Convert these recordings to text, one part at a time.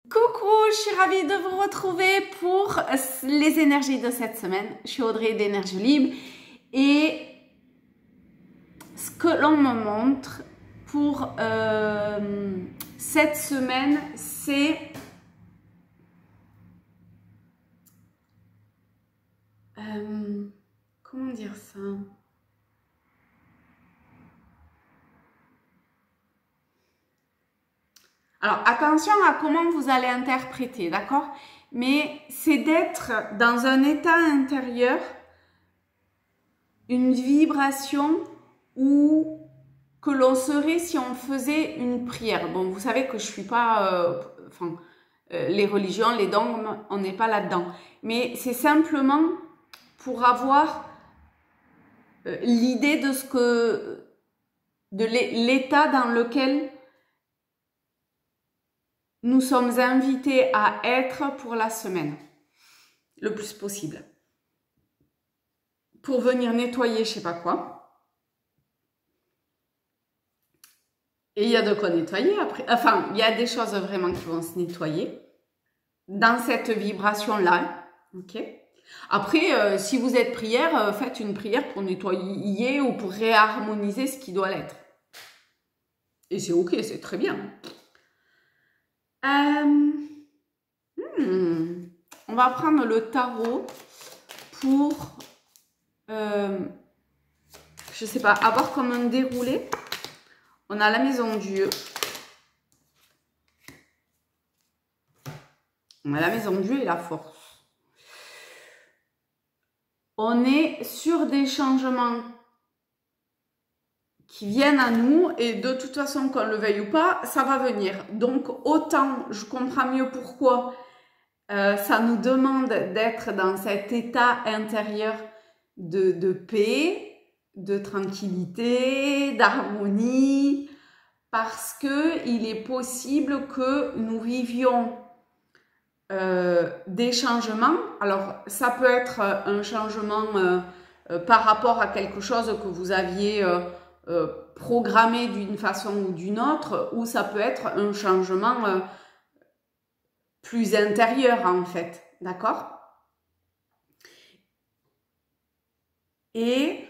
Coucou, je suis ravie de vous retrouver pour les énergies de cette semaine. Je suis Audrey d'Énergie Libre et ce que l'on me montre pour cette semaine, c'est comment dire ça? Alors, attention à comment vous allez interpréter, d'accord? Mais c'est d'être dans un état intérieur, une vibration où que l'on serait si on faisait une prière. Bon, vous savez que je suis pas... les religions, les dogmes, on n'est pas là-dedans. Mais c'est simplement pour avoir l'idée de ce que... de l'état dans lequel nous sommes invités à être pour la semaine, le plus possible. Pour venir nettoyer je sais pas quoi. Et il y a de quoi nettoyer après. Enfin, il y a des choses vraiment qui vont se nettoyer dans cette vibration-là. Ok. Après, si vous êtes prière, faites une prière pour nettoyer ou pour réharmoniser ce qui doit l'être. Et c'est ok, c'est très bien. On va prendre le tarot pour, je sais pas, avoir comme un déroulé. On a la maison de Dieu. On a la maison de Dieu et la force. On est sur des changements qui viennent à nous et de toute façon, qu'on le veuille ou pas, ça va venir. Donc, autant je comprends mieux pourquoi ça nous demande d'être dans cet état intérieur de paix, de tranquillité, d'harmonie, parce que il est possible que nous vivions des changements. Alors, ça peut être un changement par rapport à quelque chose que vous aviez programmé d'une façon ou d'une autre, ou ça peut être un changement plus intérieur en fait, d'accord? Et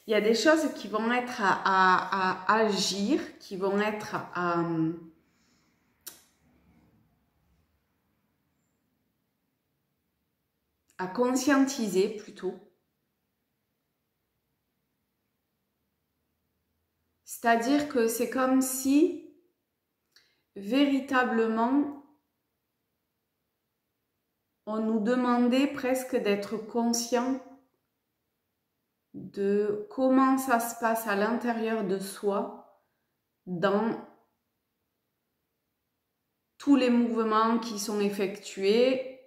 il y a des choses qui vont être à agir, qui vont être à conscientiser plutôt. C'est-à-dire que c'est comme si véritablement on nous demandait presque d'être conscient de comment ça se passe à l'intérieur de soi dans tous les mouvements qui sont effectués.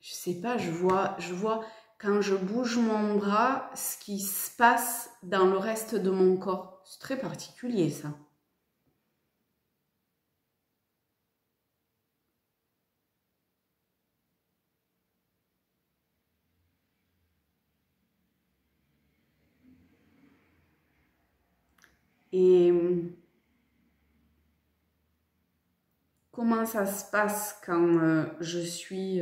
Je sais pas, je vois quand je bouge mon bras, ce qui se passe dans le reste de mon corps. C'est très particulier ça. Et comment ça se passe quand je suis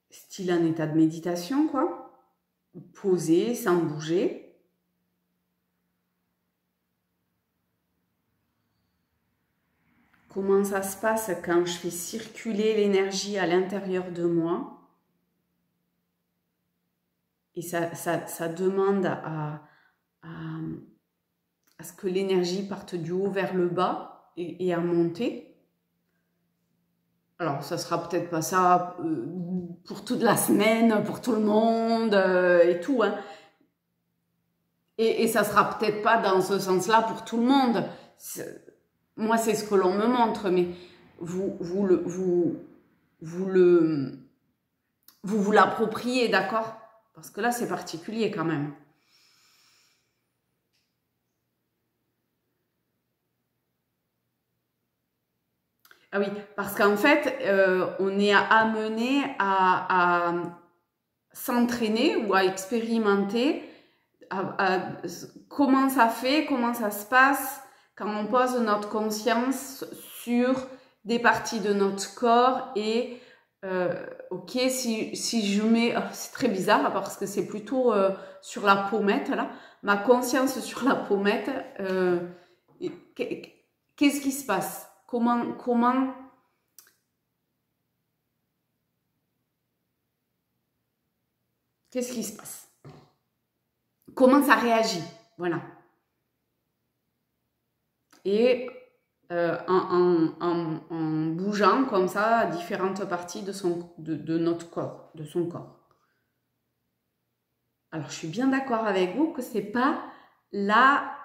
style en état de méditation, quoi, posée, sans bouger. Comment ça se passe quand je fais circuler l'énergie à l'intérieur de moi. Et ça demande à ce que l'énergie parte du haut vers le bas et à monter. Alors, ça sera peut-être pas ça pour toute la semaine, pour tout le monde et tout. Hein. Et ça sera peut-être pas dans ce sens-là pour tout le monde. Moi, c'est ce que l'on me montre, mais vous vous l'appropriez, d'accord? Parce que là, c'est particulier quand même. Ah oui, parce qu'en fait, on est amené à s'entraîner ou à expérimenter comment ça fait, comment ça se passe quand on pose notre conscience sur des parties de notre corps et ok, si je mets, c'est très bizarre parce que c'est plutôt sur la pommette là, ma conscience sur la pommette, qu'est-ce qui se passe? Qu'est-ce qui se passe? Comment ça réagit? Voilà. Et en bougeant comme ça à différentes parties de notre corps, de son corps. Alors, je suis bien d'accord avec vous que c'est pas la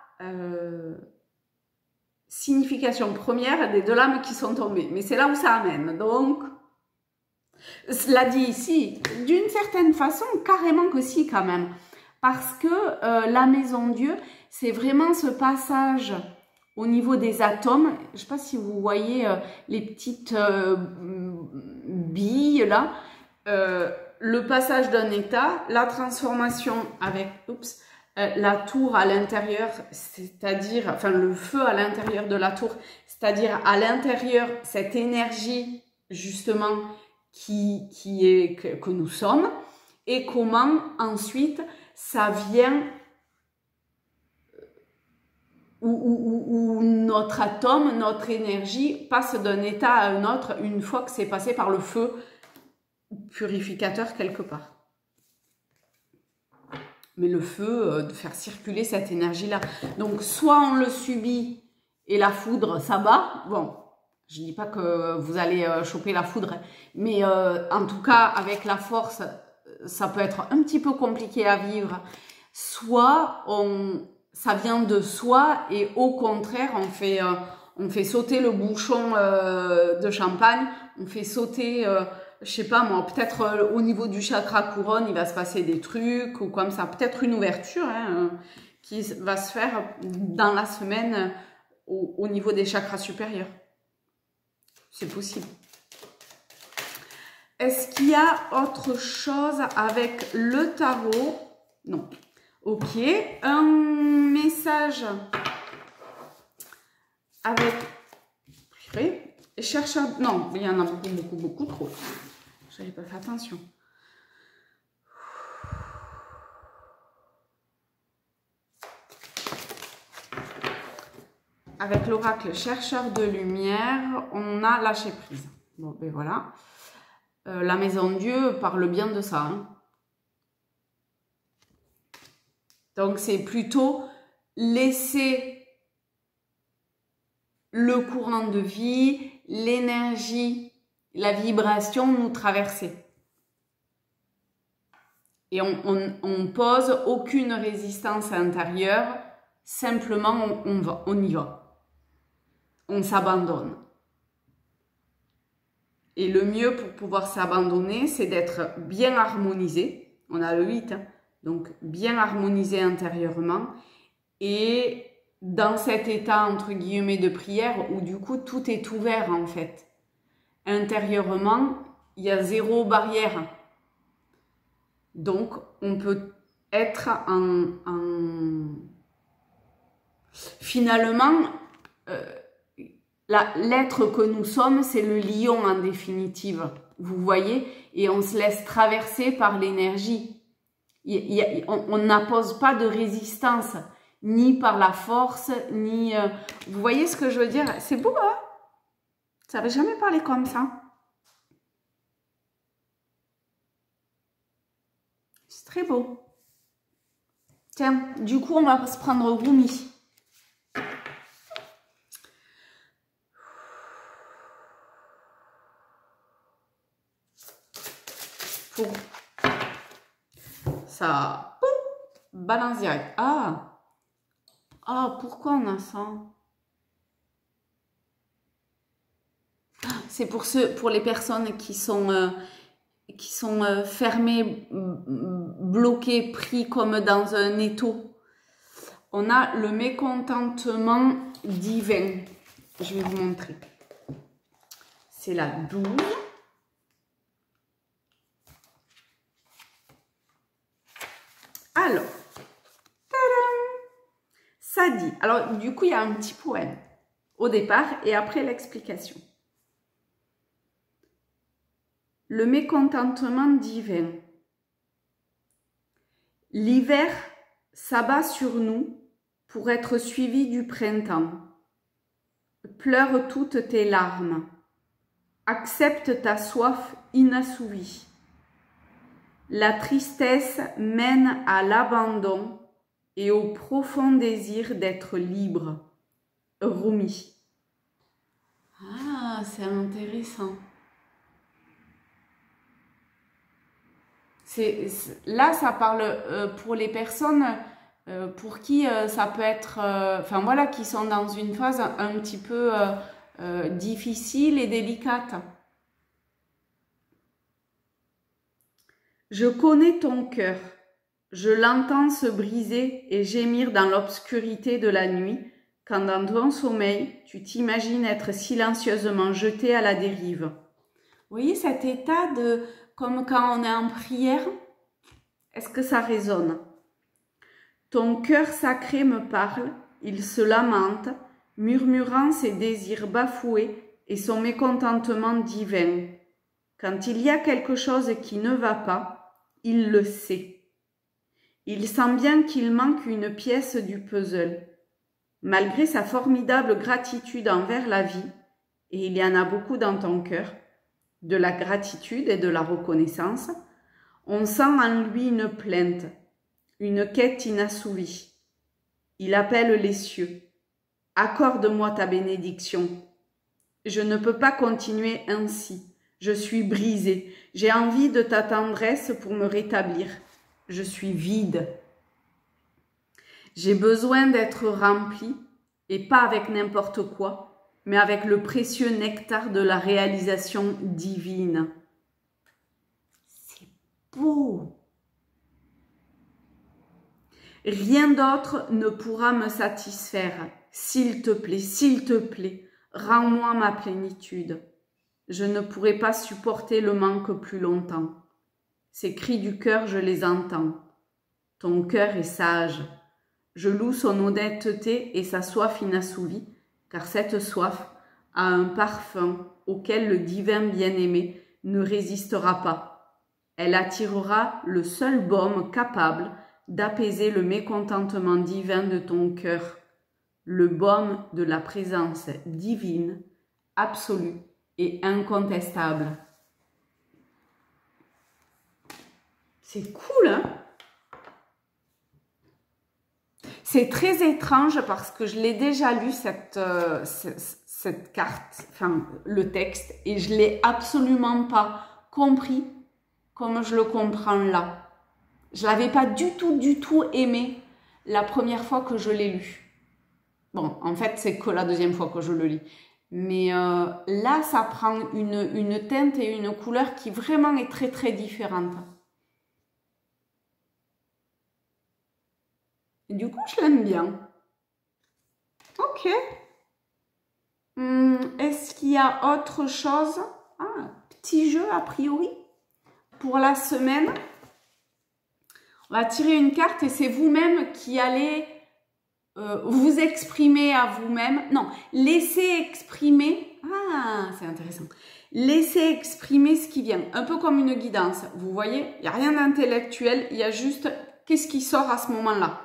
signification première des deux lames qui sont tombées, mais c'est là où ça amène. Donc, cela dit ici, d'une certaine façon, carrément que si quand même, parce que la maison Dieu, c'est vraiment ce passage au niveau des atomes. Je ne sais pas si vous voyez les petites billes là, le passage d'un état, la transformation avec, la tour à l'intérieur, c'est-à-dire, enfin le feu à l'intérieur de la tour, c'est-à-dire à l'intérieur cette énergie justement que nous sommes, et comment ensuite ça vient où notre atome, notre énergie passe d'un état à un autre une fois que c'est passé par le feu purificateur quelque part. Mais le feu, de faire circuler cette énergie-là. Donc, soit on le subit et la foudre s'abat. Bon, je ne dis pas que vous allez choper la foudre, mais en tout cas, avec la force, ça peut être un petit peu compliqué à vivre. Soit ça vient de soi et au contraire, on fait sauter le bouchon de champagne, on fait sauter... je sais pas moi, peut-être au niveau du chakra couronne, il va se passer des trucs ou comme ça. Peut-être une ouverture qui va se faire dans la semaine au niveau des chakras supérieurs. C'est possible. Est-ce qu'il y a autre chose avec le tarot? Non. Ok. Un message avec... Chercheur... Non, il y en a beaucoup trop. J'avais pas fait attention. Avec l'oracle chercheur de lumière, on a lâché prise. Bon, ben voilà. La maison Dieu parle bien de ça. Hein. Donc, c'est plutôt laisser le courant de vie, l'énergie, la vibration nous traverser. Et on pose aucune résistance intérieure, simplement on y va. On s'abandonne. Et le mieux pour pouvoir s'abandonner, c'est d'être bien harmonisé. On a le 8, hein, donc bien harmonisé intérieurement. Et dans cet état, entre guillemets, de prière, où du coup, tout est ouvert en fait. Intérieurement, il y a zéro barrière. Donc, on peut être Finalement, l'être que nous sommes, c'est le lion en définitive. Vous voyez? Et on se laisse traverser par l'énergie. On n'impose pas de résistance, ni par la force, ni... Vous voyez ce que je veux dire? C'est beau, hein? Ça n'avait jamais parlé comme ça. C'est très beau. Tiens, du coup, on va se prendre Rumi. Pour ça, poum, balance direct. Ah, pourquoi on a ça? C'est pour les personnes qui sont fermées, bloquées, pris comme dans un étau. On a le mécontentement divin. Je vais vous montrer. C'est la 12. Alors, ça dit. Alors, du coup, il y a un petit poème au départ et après l'explication. Le mécontentement divin. L'hiver s'abat sur nous pour être suivi du printemps. Pleure toutes tes larmes. Accepte ta soif inassouvie. La tristesse mène à l'abandon et au profond désir d'être libre. Rumi. Ah, c'est intéressant. Là, ça parle pour les personnes pour qui ça peut être, enfin voilà, qui sont dans une phase un petit peu difficile et délicate. Je connais ton cœur, je l'entends se briser et gémir dans l'obscurité de la nuit, quand dans ton sommeil, tu t'imagines être silencieusement jeté à la dérive. Vous voyez cet état de, comme quand on est en prière, est-ce que ça résonne? Ton cœur sacré me parle, il se lamente, murmurant ses désirs bafoués et son mécontentement divin. Quand il y a quelque chose qui ne va pas, il le sait. Il sent bien qu'il manque une pièce du puzzle. Malgré sa formidable gratitude envers la vie, et il y en a beaucoup dans ton cœur, de la gratitude et de la reconnaissance, on sent en lui une plainte, une quête inassouvie. Il appelle les cieux. Accorde-moi ta bénédiction. Je ne peux pas continuer ainsi. Je suis brisée. J'ai envie de ta tendresse pour me rétablir. Je suis vide. J'ai besoin d'être remplie, et pas avec n'importe quoi, mais avec le précieux nectar de la réalisation divine. C'est beau. Rien d'autre ne pourra me satisfaire. S'il te plaît, rends-moi ma plénitude. Je ne pourrai pas supporter le manque plus longtemps. Ces cris du cœur, je les entends. Ton cœur est sage. Je loue son honnêteté et sa soif inassouvie, car cette soif a un parfum auquel le divin bien-aimé ne résistera pas. Elle attirera le seul baume capable d'apaiser le mécontentement divin de ton cœur, le baume de la présence divine, absolue et incontestable. C'est cool, hein? C'est très étrange parce que je l'ai déjà lu cette carte, enfin le texte, et je ne l'ai absolument pas compris comme je le comprends là. Je ne l'avais pas du tout aimé la première fois que je l'ai lu. Bon, en fait, c'est que la deuxième fois que je le lis. Mais là, ça prend une teinte et une couleur qui vraiment est très différente. Et du coup, je l'aime bien. Ok. Est-ce qu'il y a autre chose? Ah, petit jeu a priori. Pour la semaine, on va tirer une carte et c'est vous-même qui allez vous exprimer à vous-même. Non, laissez exprimer. Ah, c'est intéressant. Laissez exprimer ce qui vient. Un peu comme une guidance. Vous voyez, il n'y a rien d'intellectuel. Il y a juste qu'est-ce qui sort à ce moment-là.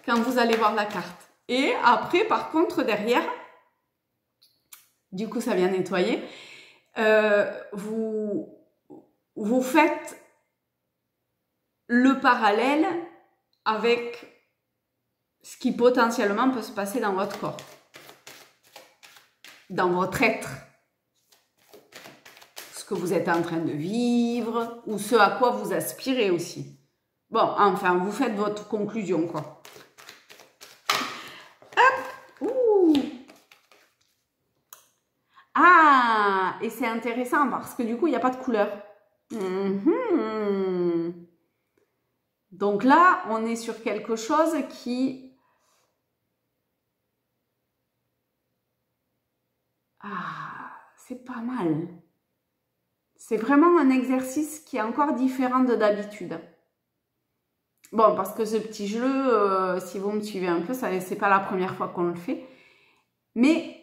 Quand vous allez voir la carte. Et après, par contre, derrière, du coup, ça vient nettoyer. Vous faites le parallèle avec ce qui potentiellement peut se passer dans votre corps, dans votre être, ce que vous êtes en train de vivre ou ce à quoi vous aspirez aussi. Bon, enfin, vous faites votre conclusion, quoi. Hop. Ouh. et c'est intéressant parce que du coup, il n'y a pas de couleur. Donc là, on est sur quelque chose qui... Ah, c'est pas mal. C'est vraiment un exercice qui est encore différent de d'habitude. Bon, parce que ce petit jeu, si vous me suivez un peu, c'est pas la première fois qu'on le fait. Mais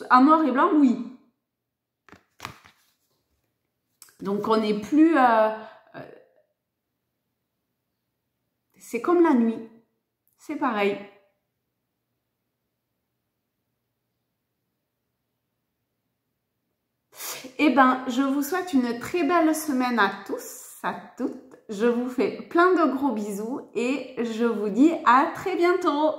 en noir et blanc, oui. Donc on n'est plus... c'est comme la nuit. C'est pareil. Eh ben, je vous souhaite une très belle semaine à tous, à toutes. Je vous fais plein de gros bisous et je vous dis à très bientôt.